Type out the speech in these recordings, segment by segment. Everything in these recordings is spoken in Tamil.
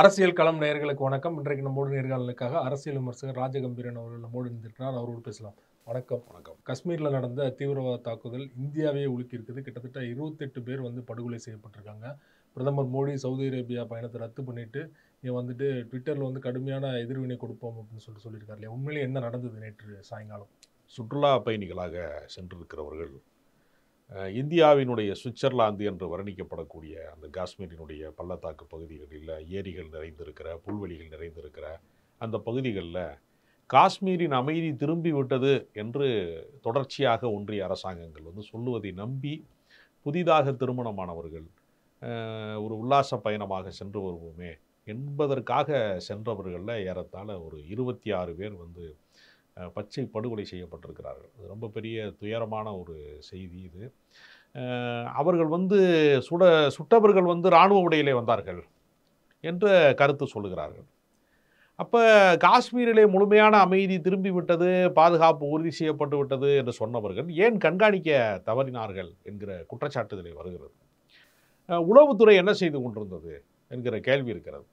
அரசியல் களம் நேயர்களுக்கு வணக்கம். இன்றைக்கு நம்மோடு நேர்காணலுக்காக அரசியல் விமர்சகர் ராஜகம்பீரன் அவர்கள் நம்மோடு இருந்திருக்கிறார். அவரோடு பேசலாம். வணக்கம். வணக்கம். காஷ்மீரில் நடந்த தீவிரவாத தாக்குதல் இந்தியாவையே உலுக்கியிருக்குது. கிட்டத்தட்ட 28 பேர் படுகொலை செய்யப்பட்டிருக்காங்க. பிரதமர் மோடி சவுதி அரேபியா பயணத்தை ரத்து பண்ணிட்டு இங்கே ட்விட்டரில் கடுமையான எதிர்வினை கொடுப்போம் அப்படின்னு சொல்லியிருக்காரு இல்லையா? உண்மையிலே என்ன நடந்தது நேற்று சாயங்காலம்? சுற்றுலா பயணிகளாக சென்றிருக்கிறவர்கள் இந்தியாவினுடைய சுவிட்சர்லாந்து என்று வர்ணிக்கப்படக்கூடிய அந்த காஷ்மீரினுடைய பள்ளத்தாக்கு பகுதிகளில் ஏரிகள் நிறைந்திருக்கிற, புல்வெளிகள் நிறைந்திருக்கிற அந்த பகுதிகளில் காஷ்மீரின் அமைதி திரும்பி விட்டது என்று தொடர்ச்சியாக ஒன்றிய அரசாங்கங்கள் சொல்லுவதை நம்பி புதிதாக திருமணமானவர்கள் ஒரு உல்லாச பயணமாக சென்று வருவோமே என்பதற்காக சென்றவர்களில் ஏறத்தாழ ஒரு 26 பேர் பச்சை படுகொலை செய்யப்பட்டிருக்கிறார்கள். அது ரொம்ப பெரிய துயரமான ஒரு செய்தி இது. அவர்கள் சுட்டவர்கள் இராணுவ உடையிலே வந்தார்கள் என்ற கருத்து சொல்லுகிறார்கள். அப்போ காஷ்மீரிலே முழுமையான அமைதி திரும்பி விட்டது, பாதுகாப்பு உறுதி செய்யப்பட்டு விட்டது என்று சொன்னவர்கள் ஏன் கண்காணிக்க தவறினார்கள் என்கிற குற்றச்சாட்டுதலை வருகிறது. உளவுத்துறை என்ன செய்து கொண்டிருந்தது என்கிற கேள்வி இருக்கிறது.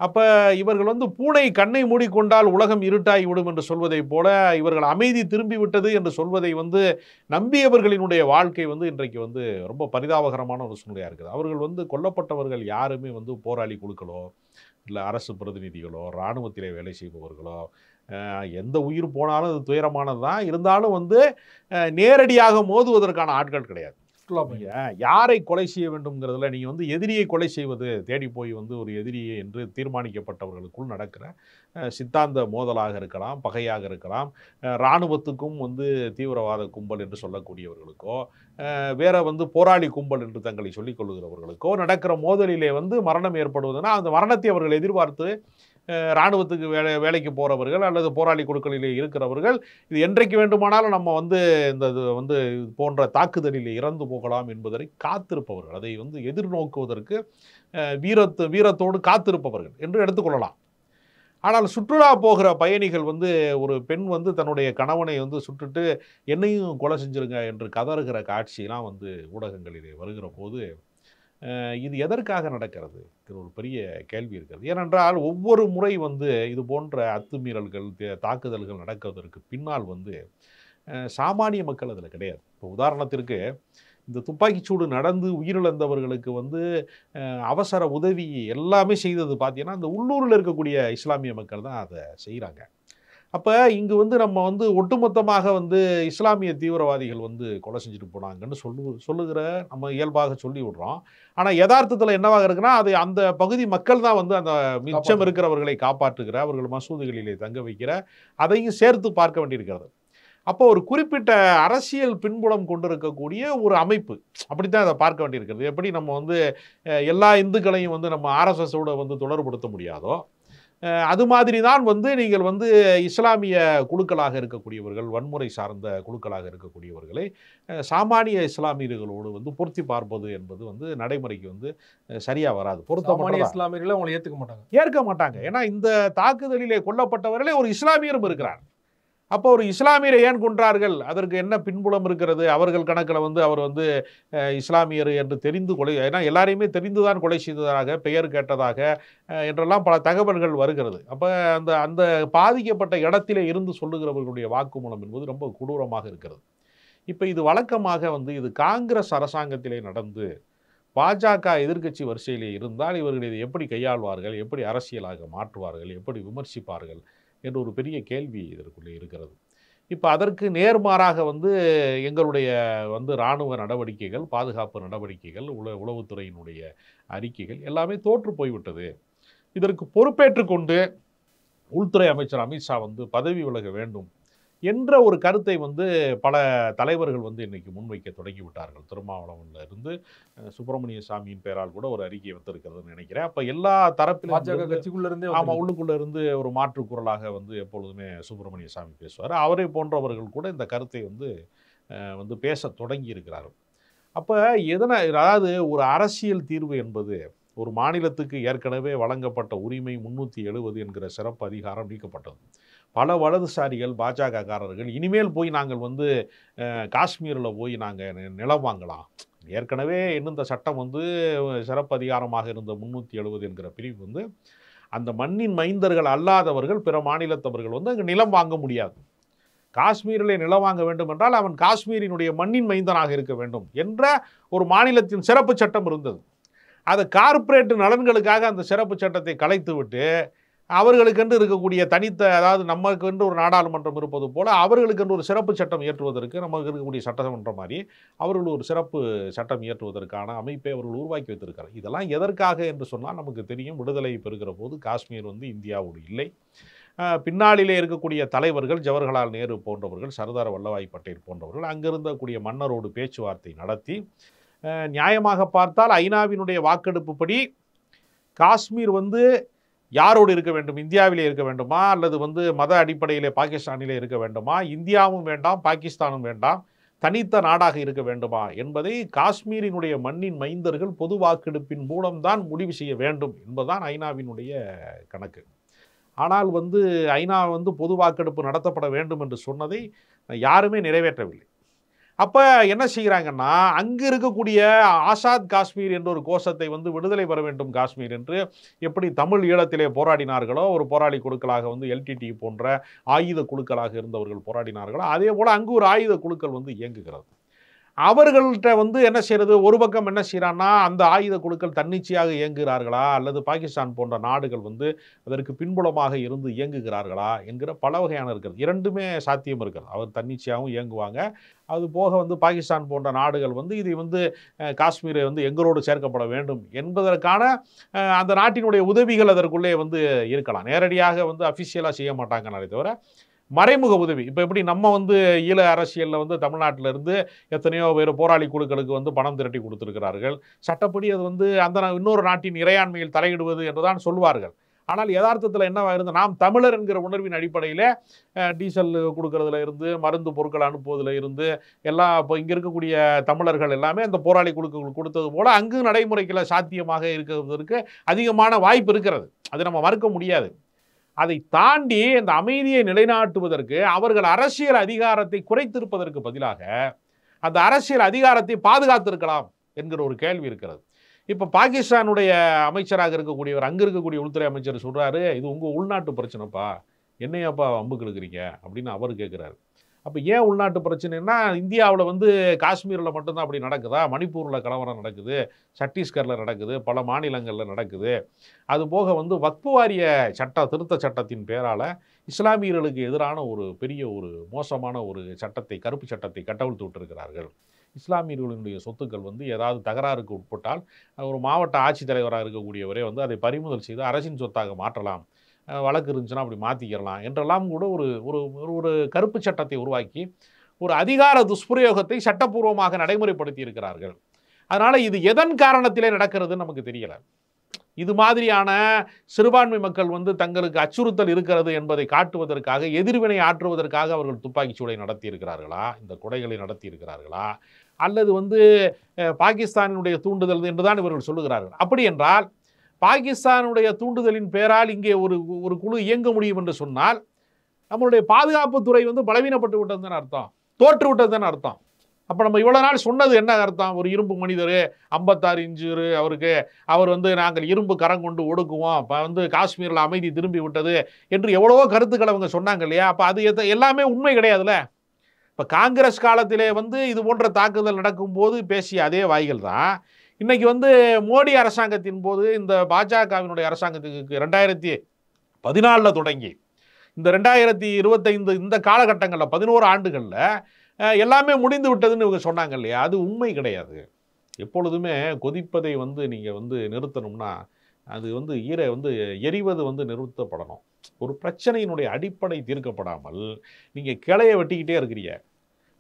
அப்போ இவர்கள் பூனை கண்ணை மூடிக்கொண்டால் உலகம் இருட்டாகிவிடும் என்று சொல்வதைப் போல இவர்கள் அமைதி திரும்பி விட்டது என்று சொல்வதை நம்பியவர்களினுடைய வாழ்க்கை இன்றைக்கு ரொம்ப பரிதாபகரமான ஒரு சூழ்நிலையாக இருக்குது. அவர்கள் கொல்லப்பட்டவர்கள் யாருமே போராளி குழுக்களோ இல்லை அரசு பிரதிநிதிகளோ இராணுவத்திலே வேலை செய்பவர்களோ, எந்த உயிர் போனாலும் அது துயரமானது தான். இருந்தாலும் நேரடியாக மோதுவதற்கான ஆட்கள் கிடையாது. யாரை கொலை செய்ய வேண்டும்ங்கிறதுல நீங்கள் எதிரியை கொலை செய்வது தேடி போய் ஒரு எதிரியை என்று தீர்மானிக்கப்பட்டவர்களுக்குள் நடக்கிற சித்தாந்த மோதலாக இருக்கலாம், பகையாக இருக்கலாம். இராணுவத்துக்கும் தீவிரவாத கும்பல் என்று சொல்லக்கூடியவர்களுக்கோ வேற போராளி கும்பல் என்று தங்களை சொல்லிக் கொள்ளுகிறவர்களுக்கோ நடக்கிற மோதலிலே மரணம் ஏற்படுவதுன்னா அந்த மரணத்தை அவர்கள் எதிர்பார்த்து இராணுவத்துக்கு வேலைக்கு போகிறவர்கள் அல்லது போராளி குழுக்களிலே இருக்கிறவர்கள் இது என்றைக்கு வேண்டுமானாலும் நம்ம இந்த போன்ற தாக்குதலில் இறந்து போகலாம் என்பதை காத்திருப்பவர்கள், அதை எதிர்நோக்குவதற்கு வீரத்தோடு காத்திருப்பவர்கள் என்று எடுத்துக்கொள்ளலாம். ஆனால் சுற்றுலா போகிற பயணிகள் ஒரு பெண் தன்னுடைய கணவனை சுட்டுட்டு என்னையும் கொலை செஞ்சிருங்க என்று கதறுகிற காட்சியெல்லாம் ஊடகங்களிலே வருகிற போது இது எதற்காக நடக்கிறது ஒரு பெரிய கேள்வி இருக்கிறது. ஏனென்றால் ஒவ்வொரு முறை இது போன்ற அத்துமீறல்கள் தாக்குதல்கள் நடக்கிறதற்கு பின்னால் சாமானிய மக்கள் அதில் கிடையாது. இப்போ உதாரணத்திற்கு இந்த துப்பாக்கிச்சூடு நடந்து உயிரிழந்தவர்களுக்கு அவசர உதவி எல்லாமே செய்தது பார்த்தீங்கன்னா இந்த உள்ளூரில் இருக்கக்கூடிய இஸ்லாமிய மக்கள் தான் அதை செய்கிறாங்க. அப்போ இங்கு நம்ம ஒட்டுமொத்தமாக இஸ்லாமிய தீவிரவாதிகள் கொலை செஞ்சுட்டு போனாங்கன்னு சொல்லுகிற நம்ம இயல்பாக சொல்லி விடுறோம். ஆனால் யதார்த்தத்தில் என்னவாக இருக்குன்னா அது அந்த பகுதி மக்கள் தான் அந்த மிச்சம் இருக்கிறவர்களை காப்பாற்றுகிற, அவர்கள் மசூதிகளிலே தங்க வைக்கிற, அதையும் சேர்த்து பார்க்க வேண்டியிருக்கிறது. அப்போ ஒரு குறிப்பிட்ட அரசியல் பின்புலம் கொண்டிருக்கக்கூடிய ஒரு அமைப்பு அப்படித்தான் அதை பார்க்க வேண்டியிருக்கிறது. எப்படி நம்ம எல்லா இந்துக்களையும் நம்ம ஆர்எஸ்எஸோட தொடர்புபடுத்த முடியாதோ அது மாதிரி தான் நீங்கள் இஸ்லாமிய குழுக்களாக இருக்கக்கூடியவர்கள், வன்முறை சார்ந்த குழுக்களாக இருக்கக்கூடியவர்களை சாமானிய இஸ்லாமியர்களோடு பொருத்தி பார்ப்பது என்பது நடைமுறைக்கு சரியாக வராது. பொருத்தமான இஸ்லாமியர்களை அவங்களை ஏற்க மாட்டாங்க. ஏன்னா இந்த தாக்குதலிலே கொல்லப்பட்டவர்களே ஒரு இஸ்லாமியரும் இருக்கிறார். அப்போ ஒரு இஸ்லாமியரை ஏன் கொன்றார்கள், அதற்கு என்ன பின்புலம் இருக்கிறது? அவர்கள் கணக்கில் அவர் இஸ்லாமியர் என்று தெரிந்து கொலை, ஏன்னா எல்லாரையுமே தெரிந்துதான் கொலை செய்ததாக, பெயர் கேட்டதாக என்றெல்லாம் பல தகவல்கள் வருகிறது. அப்போ அந்த பாதிக்கப்பட்ட இடத்திலே இருந்து சொல்லுகிறவர்களுடைய வாக்குமூலம் என்பது ரொம்ப கொடூரமாக இருக்கிறது. இப்போ இது வழக்கமாக இது காங்கிரஸ் அரசாங்கத்திலே நடந்து பாஜக எதிர்க்கட்சி வரிசையிலே இருந்தால் இவர்கள் இதை எப்படி கையாள்வார்கள், எப்படி அரசியலாக மாற்றுவார்கள், எப்படி விமர்சிப்பார்கள் என்ற ஒரு பெரிய கேள்வி இதற்குள்ளே இருக்கிறது. இப்போ அதற்கு நேர்மாறாக எங்களுடைய இராணுவ நடவடிக்கைகள், பாதுகாப்பு நடவடிக்கைகள், உளவுத்துறையினுடைய அறிக்கைகள் எல்லாமே தோற்று போய்விட்டது. இதற்கு பொறுப்பேற்று கொண்டு உள்துறை அமைச்சர் அமித்ஷா பதவி விலக வேண்டும் என்ற ஒரு கருத்தை பல தலைவர்கள் இன்னைக்கு முன்வைக்க தொடங்கிவிட்டார்கள். திருமாவளவன்ல இருந்து சுப்பிரமணிய சாமியின் பெயரால் கூட ஒரு அறிக்கை வந்திருக்கிறதுன்னு நினைக்கிறேன். அப்போ எல்லா தரப்பிலும் உள்ளுக்குள்ள இருந்து ஒரு மாற்று குரலாக எப்பொழுதுமே சுப்பிரமணிய சாமி பேசுவார். அவரை போன்றவர்கள் கூட இந்த கருத்தை பேச தொடங்கி இருக்கிறார்கள். அப்போ அதாவது ஒரு அரசியல் தீர்வு என்பது ஒரு மாநிலத்துக்கு ஏற்கனவே வழங்கப்பட்ட உரிமை 370 என்கிற சிறப்பு அதிகாரம் நீக்கப்பட்டது. பல வலதுசாரிகள் பாஜகக்காரர்கள் இனிமேல் போய் நாங்கள் வந்து காஷ்மீரில் போய் நாங்கள் நிலம் வாங்கலாம், ஏற்கனவே இன்னும் இந்த சட்டம் வந்து சிறப்பு அதிகாரமாக இருந்த 370 என்கிற பிரிவு வந்து அந்த மண்ணின் மைந்தர்கள் அல்லாதவர்கள் பிற மாநிலத்தவர்கள் வந்து அங்கே நிலம் வாங்க முடியாது, காஷ்மீரிலே நிலம் வாங்க வேண்டும் என்றால் அவன் காஷ்மீரினுடைய மண்ணின் மைந்தனாக இருக்க வேண்டும் என்ற ஒரு மாநிலத்தின் சிறப்பு சட்டம் இருந்தது. அதை கார்ப்பரேட் நலன்களுக்காக அந்த சிறப்பு சட்டத்தை கலைத்து விட்டு அவர்களுக்கென்று இருக்கக்கூடிய தனித்த, அதாவது நமக்கென்று ஒரு நாடாளுமன்றம் இருப்பது போல அவர்களுக்கென்று ஒரு சிறப்பு சட்டம் இயற்றுவதற்கு, நமக்கு இருக்கக்கூடிய சட்டமன்றம் மாதிரி அவர்கள் ஒரு சிறப்பு சட்டம் இயற்றுவதற்கான அமைப்பை அவர்கள் உருவாக்கி வைத்திருக்கிறார். இதெல்லாம் எதற்காக என்று சொன்னால் நமக்கு தெரியும். விடுதலை பெறுகிற போது காஷ்மீர் வந்து இந்தியாவோடு இல்லை. பின்னாளிலே இருக்கக்கூடிய தலைவர்கள் ஜவஹர்லால் நேரு போன்றவர்கள், சர்தார் வல்லபாய் பட்டேல் போன்றவர்கள் அங்கிருந்தக்கூடிய மன்னரோடு பேச்சுவார்த்தை நடத்தி நியாயமாக பார்த்தால் ஐநாவினுடைய வாக்கெடுப்புப்படி காஷ்மீர் வந்து யாரோடு இருக்க வேண்டும், இந்தியாவிலே இருக்க வேண்டுமா அல்லது வந்து மத அடிப்படையிலே பாகிஸ்தானிலே இருக்க வேண்டுமா, இந்தியாவும் வேண்டாம் பாகிஸ்தானும் வேண்டாம், தனித்த நாடாக இருக்க வேண்டுமா என்பதை காஷ்மீரினுடைய மண்ணின் மைந்தர்கள் பொது வாக்கெடுப்பின் மூலம்தான் முடிவு செய்ய வேண்டும் என்பதுதான் ஐநாவினுடைய கணக்கு. ஆனால் வந்து ஐநா வந்து பொது வாக்கெடுப்பு நடத்தப்பட வேண்டும் என்று சொன்னதை யாருமே நிறைவேற்றவில்லை. அப்போ என்ன செய்கிறாங்கன்னா, அங்கு இருக்கக்கூடிய ஆசாத் காஷ்மீர் என்ற ஒரு கோஷத்தை வந்து விடுதலை பெற வேண்டும் காஷ்மீர் என்று எப்படி தமிழ் ஈழத்திலே போராடினார்களோ, ஒரு போராளி குழுக்களாக வந்து எல்டிடி போன்ற ஆயுத குழுக்களாக இருந்தவர்கள் போராடினார்களோ, அதே போல் அங்கு ஒரு ஆயுத குழுக்கள் வந்து இயங்குகிறது. அவர்கள்ட்ட வந்து என்ன செய்கிறது, ஒரு பக்கம் என்ன செய்கிறான்னா அந்த ஆயுத குழுக்கள் தன்னிச்சையாக இயங்குகிறார்களா அல்லது பாகிஸ்தான் போன்ற நாடுகள் வந்து அதற்கு பின்புலமாக இருந்து இயங்குகிறார்களா என்கிற பல வகையான இருக்கிறது. இரண்டுமே சாத்தியம் இருக்கிறது. அவர் தன்னிச்சையாகவும் இயங்குவாங்க, அது போக வந்து பாகிஸ்தான் போன்ற நாடுகள் வந்து இதை வந்து காஷ்மீரை வந்து எங்களோடு சேர்க்கப்பட வேண்டும் என்பதற்கான அந்த நாட்டினுடைய உதவிகள் அதற்குள்ளே வந்து இருக்கலாம். நேரடியாக வந்து அஃபிஷியலாக செய்ய மாட்டாங்கன்னாலே தவிர மறைமுக உதவி. இப்போ எப்படி நம்ம வந்து ஈழ அரசியலில் வந்து தமிழ்நாட்டில் இருந்து எத்தனையோ பேர் போராளி குழுக்களுக்கு வந்து பணம் திரட்டி கொடுத்துருக்கிறார்கள். சட்டப்படி அது வந்து அந்த இன்னொரு நாட்டின் இறையாண்மையில் தலையிடுவது என்றுதான் சொல்வார்கள். ஆனால் யதார்த்தத்தில் என்னவாக இருந்து, நாம் தமிழர் என்கிற உணர்வின் அடிப்படையில் டீசல் கொடுக்கறதுல இருந்து மருந்து பொருட்கள் அனுப்புவதில் இருந்து எல்லாம் இப்போ இங்கே இருக்கக்கூடிய தமிழர்கள் எல்லாமே அந்த போராளி குழுக்கள் கொடுத்தது போல் அங்கு நடைமுறைகளை சாத்தியமாக இருக்கிறதுக்கு அதிகமான வாய்ப்பு இருக்கிறது. அது நம்ம மறுக்க முடியாது. அதை தாண்டி இந்த அமைதியை நிலைநாட்டுவதற்கு அவர்கள் அரசியல் அதிகாரத்தை குறைத்திருப்பதற்கு பதிலாக அந்த அரசியல் அதிகாரத்தை பாதுகாத்திருக்கலாம் என்கிற ஒரு கேள்வி இருக்கிறது. இப்போ பாகிஸ்தானுடைய அமைச்சராக இருக்கக்கூடியவர், அங்கே இருக்கக்கூடிய உள்துறை அமைச்சர் சொல்கிறாரு, இது உங்கள் உள்நாட்டு பிரச்சனைப்பா, என்னையாப்பா வம்புக்கு இருக்கிறீங்க அப்படின்னு அவர் கேட்குறாரு. அப்போ ஏன் உள்நாட்டு பிரச்சனைன்னா, இந்தியாவில் வந்து காஷ்மீரில் மட்டும்தான் அப்படி நடக்குதா, மணிப்பூரில் கலவரம் நடக்குது, சத்தீஸ்கரில் நடக்குது, பல மாநிலங்களில் நடக்குது. அதுபோக வந்து வக்ஃபு வாரிய திருத்த சட்டத்தின் பேரால் இஸ்லாமியர்களுக்கு எதிரான ஒரு பெரிய ஒரு மோசமான ஒரு சட்டத்தை, கருப்பு சட்டத்தை கட்டவிழ்த்து விட்டிருக்கிறார்கள். இஸ்லாமியர்களுடைய சொத்துக்கள் வந்து ஏதாவது தகராறுக்கு உட்பட்டால் ஒரு மாவட்ட ஆட்சித்தலைவராக இருக்கக்கூடியவரே வந்து அதை பறிமுதல் செய்து அரசின் சொத்தாக மாற்றலாம், வழக்கு இருந்துச்சுன்னா அப்படி மாற்றிக்கிறலாம் என்றெல்லாம் கூட ஒரு ஒரு கருப்பு சட்டத்தை உருவாக்கி ஒரு அதிகார துஷ்பிரயோகத்தை சட்டப்பூர்வமாக நடைமுறைப்படுத்தி இருக்கிறார்கள். அதனால் இது எதன் காரணத்திலே நடக்கிறதுன்னு நமக்கு தெரியலை. இது மாதிரியான சிறுபான்மை மக்கள் வந்து தங்களுக்கு அச்சுறுத்தல் இருக்கிறது என்பதை காட்டுவதற்காக, எதிர்வினை ஆற்றுவதற்காக அவர்கள் துப்பாக்கி சூடை நடத்தி இருக்கிறார்களா, இந்த கொடைகளை நடத்தி இருக்கிறார்களா, அல்லது வந்து பாகிஸ்தானுடைய தூண்டுதல் என்றுதான் இவர்கள் சொல்லுகிறார்கள். அப்படி என்றால் பாகிஸ்தானுடைய தூண்டுதலின் பேரால் இங்கே ஒரு குழு இயங்க முடியும் என்று சொன்னால் நம்மளுடைய பாதுகாப்புத்துறை வந்து பலவீனப்பட்டு விட்டதுன்னு அர்த்தம், தோற்று விட்டதுன்னு அர்த்தம். அப்போ நம்ம இவ்வளோ நாள் சொன்னது என்ன அர்த்தம்? ஒரு இரும்பு மனிதர் 56 இன்ச்சு அவர் வந்து நாங்கள் இரும்பு கரம் கொண்டு ஒடுக்குவோம், இப்போ வந்து காஷ்மீரில் அமைதி திரும்பி விட்டது என்று எவ்வளவோ கருத்துக்கள் அவங்க சொன்னாங்க இல்லையா? அப்போ அது எல்லாமே உண்மை கிடையாதுல்ல. இப்போ காங்கிரஸ் காலத்திலே வந்து இது போன்ற தாக்குதல் நடக்கும்போது பேசிய அதே வாய்கள் தான் இன்னைக்கு வந்து மோடி அரசாங்கத்தின் போது, இந்த பாஜகவினுடைய அரசாங்கத்துக்கு 2014 தொடங்கி இந்த 2025 இந்த காலகட்டங்களில் 11 ஆண்டுகளில் எல்லாமே முடிந்து விட்டதுன்னு இவங்க சொன்னாங்க இல்லையா? அது உண்மை கிடையாது. எப்பொழுதுமே கொதிப்பதை வந்து நீங்கள் வந்து நிறுத்தணும்னா அது வந்து எரிவது வந்து நிறுத்தப்படணும். ஒரு பிரச்சனையினுடைய அடிப்படை தீர்க்கப்படாமல் நீங்கள் கிளையை வெட்டிக்கிட்டே இருக்கிறீங்க,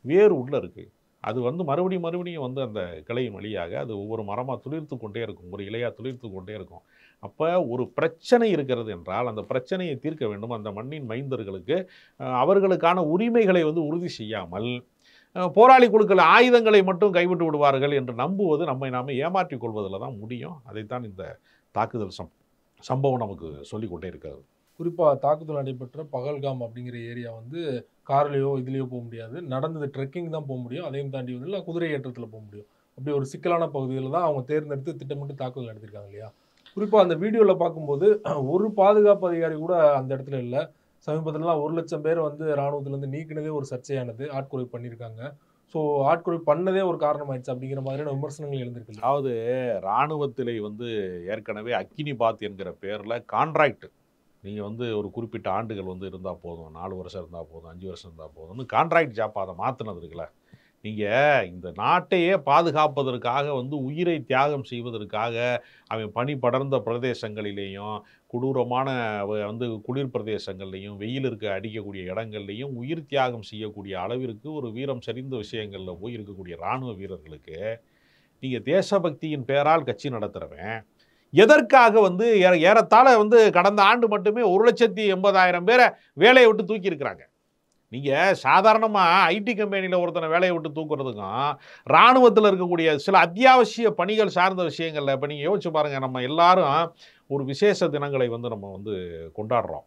வேறு உள்ள இருக்குது, அது வந்து மறுபடியும் வந்து அந்த கிளையின் வழியாக அது ஒவ்வொரு மரமாக துளிர்த்து கொண்டே இருக்கும், ஒரு இலையாக துளிர்த்து கொண்டே இருக்கும். அப்போ ஒரு பிரச்சனை இருக்கிறது என்றால் அந்த பிரச்சனையை தீர்க்க வேண்டும். அந்த மண்ணின் மைந்தர்களுக்கு அவர்களுக்கான உரிமைகளை வந்து உறுதி செய்யாமல் போராளி குழுக்கள் ஆயுதங்களை மட்டும் கைவிட்டு விடுவார்கள் என்று நம்புவது நாம ஏமாற்றிக் கொள்வதில் தான் முடியும். அதைத்தான் இந்த தாக்குதல் சம்பவம் நமக்கு சொல்லிக்கொண்டே இருக்கிறது. குறிப்பாக தாக்குதல் நடைபெற்ற பகல்காம் அப்படிங்கிற ஏரியா வந்து கார்லேயோ இதுலேயோ போக முடியாது, நடந்தது ட்ரெக்கிங் தான் போக முடியும், அதையும் தாண்டி வந்து இல்லை குதிரை ஏற்றத்தில் போக முடியும். அப்படி ஒரு சிக்கலான பகுதியில் தான் அவங்க தேர்ந்தெடுத்து திட்டமிட்டு தாக்குதல் நடத்திருக்காங்க இல்லையா? குறிப்பாக அந்த வீடியோவில் பார்க்கும்போது ஒரு பாதுகாப்பு அதிகாரி கூட அந்த இடத்துல இல்லை. சமீபத்திலலாம் 1,00,000 பேர் வந்து இராணுவத்திலேருந்து நீக்கினதே ஒரு சர்ச்சையானது, ஆட்குறைப்பு பண்ணியிருக்காங்க. ஸோ ஆட்குறைப்பு பண்ணதே ஒரு காரணமாயிடுச்சு அப்படிங்கிற மாதிரியான விமர்சனங்கள் எழுந்திருக்கு. அதாவது இராணுவத்திலே வந்து ஏற்கனவே அக்கினிபாத் என்கிற பேரில் கான்ட்ராக்ட், நீங்கள் வந்து ஒரு குறிப்பிட்ட ஆண்டுகள் வந்து இருந்தால் போதும், 4 வருஷம் இருந்தால் போதும், 5 வருஷம் இருந்தால் போதும்னு கான்ட்ராக்ட் ஜாப் அதை மாற்றினது இருக்குல்ல. நீங்கள் இந்த நாட்டையே பாதுகாப்பதற்காக வந்து உயிரை தியாகம் செய்வதற்காக அவன் பனி படர்ந்த பிரதேசங்களிலேயும் கொடூரமான வந்து குளிர் பிரதேசங்கள்லையும் வெயில் இருக்க அடிக்கக்கூடிய இடங்கள்லையும் உயிர் தியாகம் செய்யக்கூடிய அளவிற்கு ஒரு வீரம் சரிந்த விஷயங்களில் போய் இருக்கக்கூடிய இராணுவ வீரர்களுக்கு நீங்கள் தேசபக்தியின் பேரால் கட்சி நடத்துகிறவன் எதற்காக வந்து ஏறத்தாழ வந்து கடந்த ஆண்டு மட்டுமே 1,80,000 பேரை வேலையை விட்டு தூக்கி இருக்கிறாங்க. நீங்கள் சாதாரணமாக ஐடி கம்பெனியில் ஒருத்தனை வேலையை விட்டு தூக்குறதுக்கும் இராணுவத்தில் இருக்கக்கூடிய சில அத்தியாவசிய பணிகள் சார்ந்த விஷயங்களில் இப்போ நீங்கள் யோசிச்சு பாருங்கள். நம்ம எல்லாரும் ஒரு விசேஷ தினங்களை வந்து நம்ம வந்து கொண்டாடுறோம்,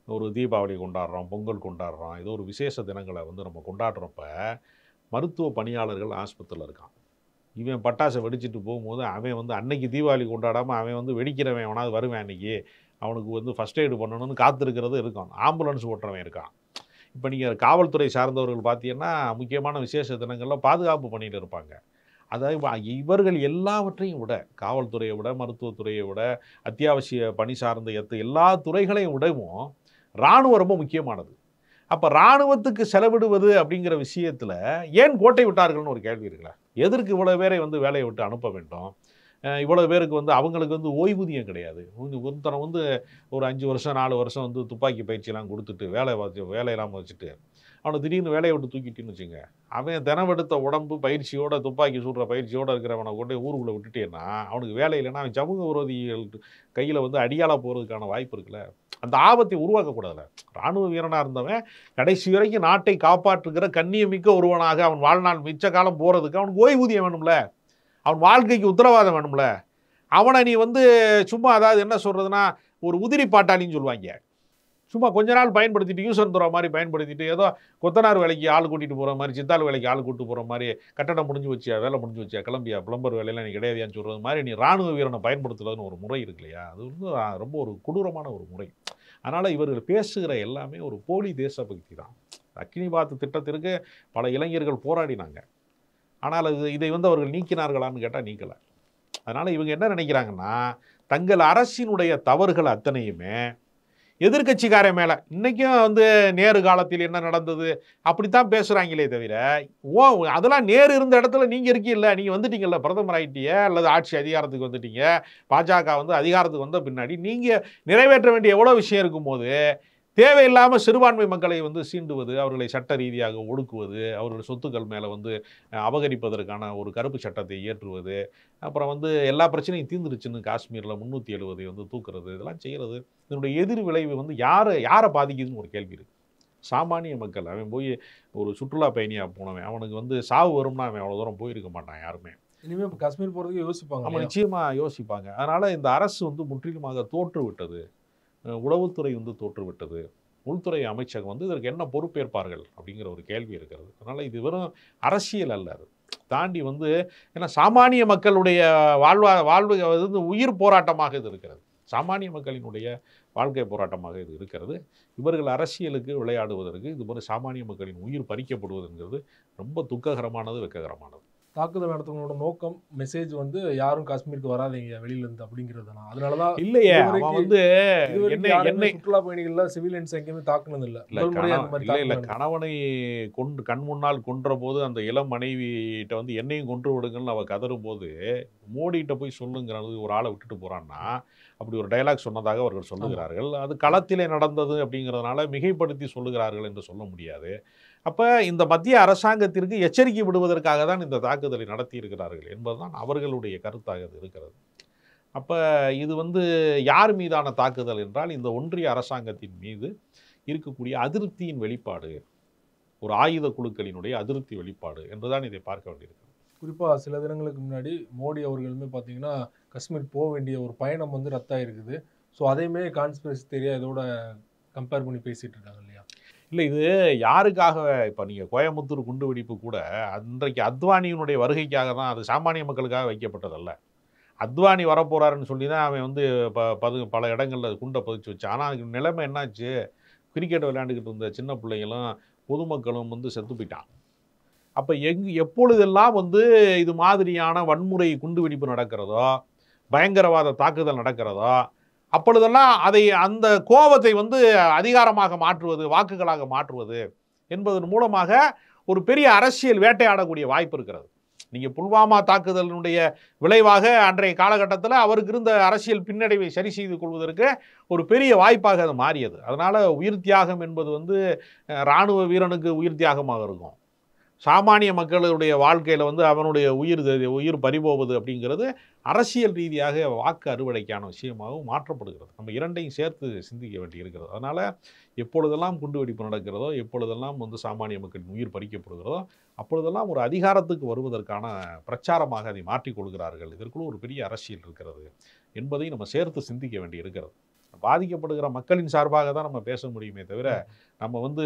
ஒரு தீபாவளி கொண்டாடுறோம், பொங்கல் கொண்டாடுறோம், ஏதோ ஒரு விசேஷ தினங்களை வந்து நம்ம கொண்டாடுறப்ப மருத்துவ பணியாளர்கள் ஆஸ்பத்திரியில் இருக்கான். இவன் பட்டாசை வெடிச்சிட்டு போகும்போது அவன் வந்து அன்னைக்கு தீபாவளி கொண்டாடாமல் அவன் வந்து வெடிக்கிறவன் எவனாவது வருவேன் அன்னைக்கு அவனுக்கு வந்து ஃபஸ்ட் எய்டு பண்ணணும்னு காத்திருக்கிறது இருக்கும். ஆம்புலன்ஸ் ஓட்டுறவன் இருக்கான். இப்போ நீங்கள் காவல்துறை சார்ந்தவர்கள் பார்த்தீங்கன்னா முக்கியமான விசேஷ தினங்களில் பாதுகாப்பு பணியில் இருப்பாங்க. அதாவது இவர்கள் எல்லாவற்றையும் விட, காவல்துறையை விட, மருத்துவத்துறையை விட, அத்தியாவசிய பணி சார்ந்த எல்லா துறைகளையும் விடவும் இராணுவம் ரொம்ப முக்கியமானது. அப்போ இராணுவத்துக்கு செலவிடுவது அப்படிங்கிற விஷயத்தில் ஏன் கோட்டை விட்டார்கள்னு ஒரு கேள்வி இருக்குல்ல. எதற்கு இவ்வளோ பேரை வந்து வேலையை விட்டு அனுப்ப வேண்டும்? இவ்வளோ பேருக்கு வந்து அவங்களுக்கு வந்து ஓய்வூதியம் கிடையாது. ஒருத்தனை வந்து ஒரு 5 வருஷம் 4 வருஷம் வந்து துப்பாக்கி பயிற்சியெல்லாம் கொடுத்துட்டு வேலையெல்லாம் வச்சுட்டு அவனை திடீர்னு வேலையை விட்டு தூக்கிட்டின்னு வச்சுங்க, அவன் தினவெடுத்த உடம்பு பயிற்சியோட துப்பாக்கி சுடுற பயிற்சியோடு இருக்கிறவனை கொண்டு ஊருக்குள்ளே விட்டுட்டேன்னா அவனுக்கு வேலை இல்லைன்னா அவன் சமூக விரோதிகள் கையில் வந்து அடியாளாக போகிறதுக்கான வாய்ப்பு இருக்குல்ல. அந்த ஆபத்தை உருவாக்கக்கூடாதுல்ல. இராணுவ வீரனாக இருந்தவன் கடைசி வரைக்கும் நாட்டை காப்பாற்றுகிற கண்ணியமிக்க ஒருவனாக அவன் வாழ்நாள் மிச்ச காலம் போகிறதுக்கு அவனுக்கு ஓய்வூதியம் வேணும்ல, அவன் வாழ்க்கைக்கு உத்தரவாதம் வேணும்ல. அவனை நீ வந்து சும்மா அதாவது என்ன சொல்கிறதுனா ஒரு உதிரி பாட்டாளின்னு சொல்லுவாங்க, சும்மா கொஞ்ச நாள் பயன்படுத்திட்டு யூசர் தர மாதிரி பயன்படுத்திட்டு ஏதோ கொத்தனார் வேலைக்கு ஆள் கூட்டிகிட்டு போகிற மாதிரி, சித்தாள் வேலைக்கு ஆள் கூட்டு போகிற மாதிரி, கட்டடம் முடிஞ்சு வச்சியா, வேலை முடிஞ்சு வச்சியா, கிளம்பியா, பிளம்பர் வேலையெல்லாம் நீ கிடையாதுன்னு சொல்கிறது மாதிரி நீ இராணுவ வீரனை பயன்படுத்துறதுன்னு ஒரு முறை இருக்கு இல்லையா? அது வந்து ரொம்ப ஒரு கொடூரமான ஒரு முறை. அதனால் இவர்கள் பேசுகிற எல்லாமே ஒரு போலி தேசபக்தி தான். அக்னிபாத் திட்டத்திற்கு பல இளைஞர்கள் போராடினாங்க. ஆனால் இதை வந்து அவர்கள் நீக்கினார்களான்னு கேட்டால் நீக்கலை. அதனால் இவங்க என்ன நினைக்கிறாங்கன்னா, தங்கள் அரசினுடைய தவறுகள் அத்தனையுமே எதிர்கட்சிக்காரன் மேலே, இன்றைக்கும் வந்து நேரு காலத்தில் என்ன நடந்தது அப்படித்தான் பேசுகிறாங்களே தவிர, அதெல்லாம் நேரு இருந்த இடத்துல நீங்கள் இருக்கீல்ல, நீங்கள் வந்துட்டீங்கல்ல, பிரதமர் ஆகிட்டீங்க அல்லது ஆட்சி அதிகாரத்துக்கு வந்துட்டீங்க, பாஜக வந்து அதிகாரத்துக்கு வந்த பின்னாடி நீங்கள் நிறைவேற்ற வேண்டிய எவ்வளோ விஷயம் இருக்கும்போது தேவையில்லாமல் சிறுபான்மை மக்களை வந்து சீண்டுவது, அவர்களை சட்ட ரீதியாக ஒடுக்குவது, அவர்கள் சொத்துக்கள் மேலே வந்து அபகரிப்பதற்கான ஒரு கருப்பு சட்டத்தை இயற்றுவது, அப்புறம் வந்து எல்லா பிரச்சனையும் தீர்ந்துருச்சுன்னு காஷ்மீரில் 370 வந்து தூக்குறது, இதெல்லாம் செய்கிறது. இதனுடைய எதிர் விளைவு வந்து யாரை பாதிக்குதுன்னு ஒரு கேள்வி இருக்குது. சாமானிய மக்கள். அவன் போய் ஒரு சுற்றுலா பயணியாக போனவன், அவனுக்கு வந்து சாவு வரும்னா அவன் அவ்வளோ தூரம் போயிருக்க மாட்டான் யாருமே. இனிமேல் காஷ்மீர் போகிறதுக்கு யோசிப்பாங்க. நம்ம நிச்சயமாக யோசிப்பாங்க. அதனால் இந்த அரசு வந்து முற்றிலுமாக தோற்று விட்டது. உளவுத்துறை வந்து தோற்றுவிட்டது. உள்துறை அமைச்சகம் வந்து இதற்கு என்ன பொறுப்பேற்பார்கள் அப்படிங்கிற ஒரு கேள்வி இருக்கிறது. அதனால் இது வெறும் அரசியல் அல்ல, அது தாண்டி வந்து ஏன்னா சாமானிய மக்களுடைய வாழ்வு வந்து உயிர் போராட்டமாக இது இருக்கிறது. சாமானிய மக்களினுடைய வாழ்க்கை போராட்டமாக இது இருக்கிறது. இவர்கள் அரசியலுக்கு விளையாடுவதற்கு இது போல சாமானிய மக்களின் உயிர் பறிக்கப்படுவதுங்கிறது ரொம்ப துக்ககரமானது, வெக்ககரமானது. தாக்குதல் நடத்துவங்களோட நோக்கம் மெசேஜ் வந்து யாரும் காஷ்மீருக்கு வராதீங்க வெளியில இருந்து அப்படிங்கிறது தான். அதனாலதான் இல்லையே அவன் வந்து என்ன சுற்றுலா பயணிகள்ல சிவிலியன்ஸ் எங்கேயுமே தாக்குனது இல்லை. இல்லை கணவனை கொண்டு கண் முன்னால் கொன்ற போது அந்த இளம் மனைவிட்ட வந்து என்னையும் கொன்று விடுங்கன்னு அவ கதறும் போது மோடிகிட்ட போய் சொல்லுங்கிறது ஒரு ஆளை விட்டுட்டு போறான்னா அப்படி ஒரு டயலாக் சொன்னதாக அவர்கள் சொல்லுகிறார்கள். அது களத்திலே நடந்தது அப்படிங்கிறதுனால மிகைப்படுத்தி சொல்லுகிறார்கள் என்று சொல்ல முடியாது. அப்போ இந்த மத்திய அரசாங்கத்திற்கு எச்சரிக்கை விடுவதற்காக தான் இந்த தாக்குதலை நடத்தி இருக்கிறார்கள் என்பதுதான் அவர்களுடைய கருத்தாக இருக்கிறது. அப்போ இது வந்து யார் மீதான தாக்குதல் என்றால் இந்த ஒன்றிய அரசாங்கத்தின் மீது இருக்கக்கூடிய அதிருப்தியின் வெளிப்பாடு, ஒரு ஆயுத குழுக்களினுடைய அதிருப்தி வெளிப்பாடு என்றுதான் இதை பார்க்க வேண்டியிருக்கிறது. குறிப்பாக சில தினங்களுக்கு முன்னாடி மோடி அவர்களுமே பார்த்தீங்கன்னா காஷ்மீர் போக வேண்டிய ஒரு பயணம் வந்து ரத்தாயிருக்குது. ஸோ அதேமே கான்ஸ்பிரசி தியரியா இதோட கம்பேர் பண்ணி பேசிட்டு இருக்காங்க இல்லையா? இல்லை, இது யாருக்காக? இப்போ நீங்கள் கோயம்புத்தூர் குண்டுவெடிப்பு கூட அன்றைக்கு அத்வானியினுடைய வருகைக்காக தான், அது சாமானிய மக்களுக்காக வைக்கப்பட்டதல்ல. அத்வானி வரப்போறாருன்னு சொல்லி தான் அவன் வந்து பல இடங்களில் குண்டை பதிச்சு வச்சான். ஆனால் அதுக்கு நிலைமை என்னாச்சு? கிரிக்கெட் விளையாண்டுக்கிட்டு இருந்த சின்ன பிள்ளைங்களும் பொதுமக்களும் வந்து செத்து போயிட்டான். அப்போ எப்பொழுதெல்லாம் வந்து இது மாதிரியான வன்முறை குண்டுவெடிப்பு நடக்கிறதோ, பயங்கரவாத தாக்குதல் நடக்கிறதோ, அப்பொழுதெல்லாம் அந்த கோபத்தை வந்து அதிகாரமாக மாற்றுவது, வாக்குகளாக மாற்றுவது என்பதன் மூலமாக ஒரு பெரிய அரசியல் வேட்டையாடக்கூடிய வாய்ப்பு இருக்கிறது. நீங்கள் புல்வாமா தாக்குதலினுடைய விளைவாக அன்றைய காலகட்டத்தில் அவருக்கு இருந்த அரசியல் பின்னடைவை சரி செய்து கொள்வதற்கு ஒரு பெரிய வாய்ப்பாக அது மாறியது. அதனால் உயிர் தியாகம் என்பது வந்து இராணுவ வீரனுக்கு உயிர் தியாகமாக இருக்கும். சாமானிய மக்களுடைய வாழ்க்கையில் வந்து அவனுடைய உயிர் பறிபோவது அப்படிங்கிறது அரசியல் ரீதியாக வாக்கு அறுவடைக்கான விஷயமாகவும் மாற்றப்படுகிறது. நம்ம இரண்டையும் சேர்த்து சிந்திக்க வேண்டி இருக்கிறது. அதனால் எப்பொழுதெல்லாம் குண்டுவெடிப்பு நடக்கிறதோ, எப்பொழுதெல்லாம் வந்து சாமானிய மக்களின் உயிர் பறிக்கப்படுகிறதோ, அப்பொழுதெல்லாம் ஒரு அதிகாரத்துக்கு வருவதற்கான பிரச்சாரமாக அதை மாற்றிக்கொள்கிறார்கள். இதற்குள்ள ஒரு பெரிய அரசியல் இருக்கிறது என்பதை நம்ம சேர்த்து சிந்திக்க வேண்டி இருக்கிறது. பாதிக்கப்படுகிற மக்களின் சார்பாக தான் நம்ம பேச முடியுமே தவிர, நம்ம வந்து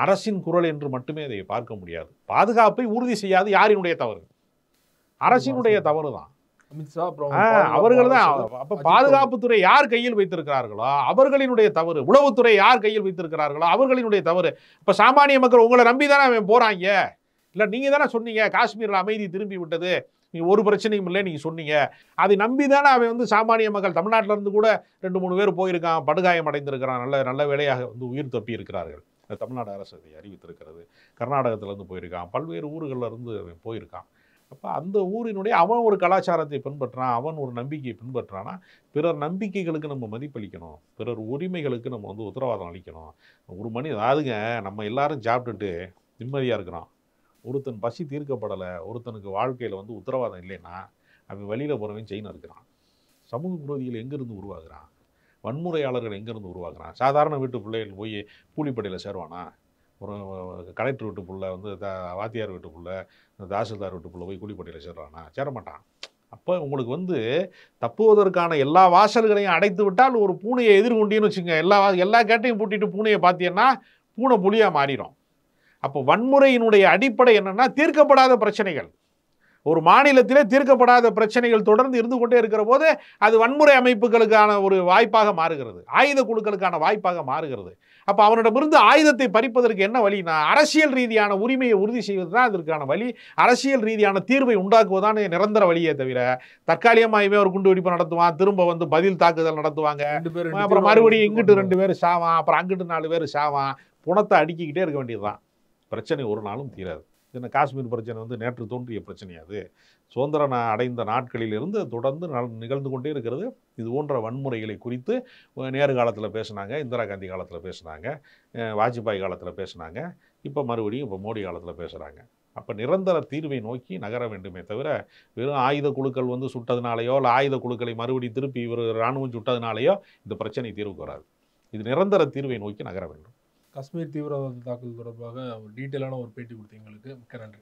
அரசின் குரல் என்று மட்டுமே அதை பார்க்க முடியாது. பாதுகாப்பை உறுதி செய்யாது யாரினுடைய தவறு? அரசினுடைய தவறு தான். அமித்ஷா அவர்கள் தான். அப்ப பாதுகாப்புத்துறை யார் கையில் வைத்திருக்கிறார்களோ அவர்களினுடைய தவறு. உளவுத்துறை யார் கையில் வைத்திருக்கிறார்களோ அவர்களினுடைய தவறு. இப்ப சாமானிய மக்கள் உங்களை நம்பி தானே அவன் போறாங்க. இல்ல நீங்க தானே சொன்னீங்க காஷ்மீர்ல அமைதி திரும்பி விட்டது, நீங்க ஒரு பிரச்சனையும் இல்லை நீங்க சொன்னீங்க. அதை நம்பி தானே அவன் வந்து சாமானிய மக்கள், தமிழ்நாட்டில இருந்து கூட 2-3 பேர் போயிருக்கான், படுகாயம் அடைந்திருக்கிறான், நல்ல வேளையாக வந்து உயிர் தப்பி இருக்கிறார்கள். தமிழ்நாடு அரசு அதை அறிவித்திருக்கிறது. கர்நாடகத்திலேருந்து போயிருக்கான், பல்வேறு ஊர்களில் இருந்து போயிருக்கான். அப்போ அந்த ஊரினுடைய அவன் ஒரு கலாச்சாரத்தை பின்பற்றான், அவன் ஒரு நம்பிக்கையை பின்பற்றானா, பிறர் நம்பிக்கைகளுக்கு நம்ம மதிப்பளிக்கணும், பிறர் உரிமைகளுக்கு நம்ம வந்து உத்தரவாதம் அளிக்கணும். ஒரு அதாவதுங்க, நம்ம எல்லாரும் சாப்பிட்டுட்டு நிம்மதியாக இருக்கிறோம், ஒருத்தன் பசி தீர்க்கப்படலை, ஒருத்தனுக்கு வாழ்க்கையில் வந்து உத்தரவாதம் இல்லைன்னா அவன் வெளியில் போகிறவன் செயின் இருக்கிறான். சமூக விரோதிகள் எங்கேருந்து உருவாகிறான்? வன்முறையாளர்கள் எங்கேருந்து உருவாகிறான்? சாதாரண வீட்டு பிள்ளைகள் போய் கூலிப்படையில் சேருவானா? ஒரு கலெக்டர் வீட்டு பிள்ளை வந்து வாத்தியார் வீட்டு பிள்ளை, தாசில்தார் வீட்டு பிள்ளை போய் கூலிப்படையில் சேர்றானா? சேரமாட்டான். அப்போ உங்களுக்கு வந்து தப்புவதற்கான எல்லா வாசல்களையும் அடைத்து விட்டால் ஒரு பூனையை எதிர்கொண்டின்னு வச்சுங்க, எல்லா கேட்டையும் பூட்டிட்டு பூனையை பார்த்தீங்கன்னா பூனை புலியாக மாறிடும். அப்போ வன்முறையினுடைய அடிப்படை என்னன்னா, தீர்க்கப்படாத பிரச்சனைகள். ஒரு மாநிலத்திலே தீர்க்கப்படாத பிரச்சனைகள் தொடர்ந்து இருந்து கொண்டே இருக்கிற போது அது வன்முறை அமைப்புகளுக்கான ஒரு வாய்ப்பாக மாறுகிறது, ஆயுத குழுக்களுக்கான வாய்ப்பாக மாறுகிறது. அப்போ அவனிடமிருந்து ஆயுதத்தை பறிப்பதற்கு என்ன வழினா, அரசியல் ரீதியான உரிமையை உறுதி செய்வது தான் அதற்கான வழி. அரசியல் ரீதியான தீர்வை உண்டாக்குவதான நிரந்தர வழியே தவிர, தற்காலிகமாகவே ஒரு குண்டு வெடிப்பு நடத்துவான், திரும்ப வந்து பதில் தாக்குதல் நடத்துவாங்க, அப்புறம் மறுபடியும் இங்கிட்டு 2 பேர் சாவான், அப்புறம் அங்கிட்டு 4 பேர் சாவான், புணத்தை அடுக்கிக்கிட்டே இருக்க வேண்டியதுதான். பிரச்சனை ஒரு நாளும் தீராது. இந்த காஷ்மீர் பிரச்சனை வந்து நேற்று தோன்றிய பிரச்சனையாது. சுதந்திரம் அடைந்த நாட்களிலிருந்து தொடர்ந்து நிகழ்ந்து கொண்டே இருக்கிறது. இது போன்ற வன்முறைகளை குறித்து நேரு காலத்தில் பேசினாங்க, இந்திரா காந்தி காலத்தில் பேசினாங்க, வாஜ்பாய் காலத்தில் பேசினாங்க, இப்போ மறுபடியும் இப்போ மோடி காலத்தில் பேசுகிறாங்க. அப்போ நிரந்தர தீர்வை நோக்கி நகர வேண்டுமே தவிர, வெறும் ஆயுத குழுக்கள் வந்து சுட்டதுனாலேயோ இல்லை ஆயுத குழுக்களை மறுபடியும் திருப்பி இராணுவம் சுட்டதுனாலேயோ இந்த பிரச்சனை தீர்வுக்கு வராது. இது நிரந்தர தீர்வை நோக்கி நகர வேண்டும். காஷ்மீர் தீவிரவாத தாக்குதல் தொடர்பாக ஒரு டீட்டெயிலான ஒரு பேட்டி கொடுத்தீங்களுக்கு மிக்க நன்றி.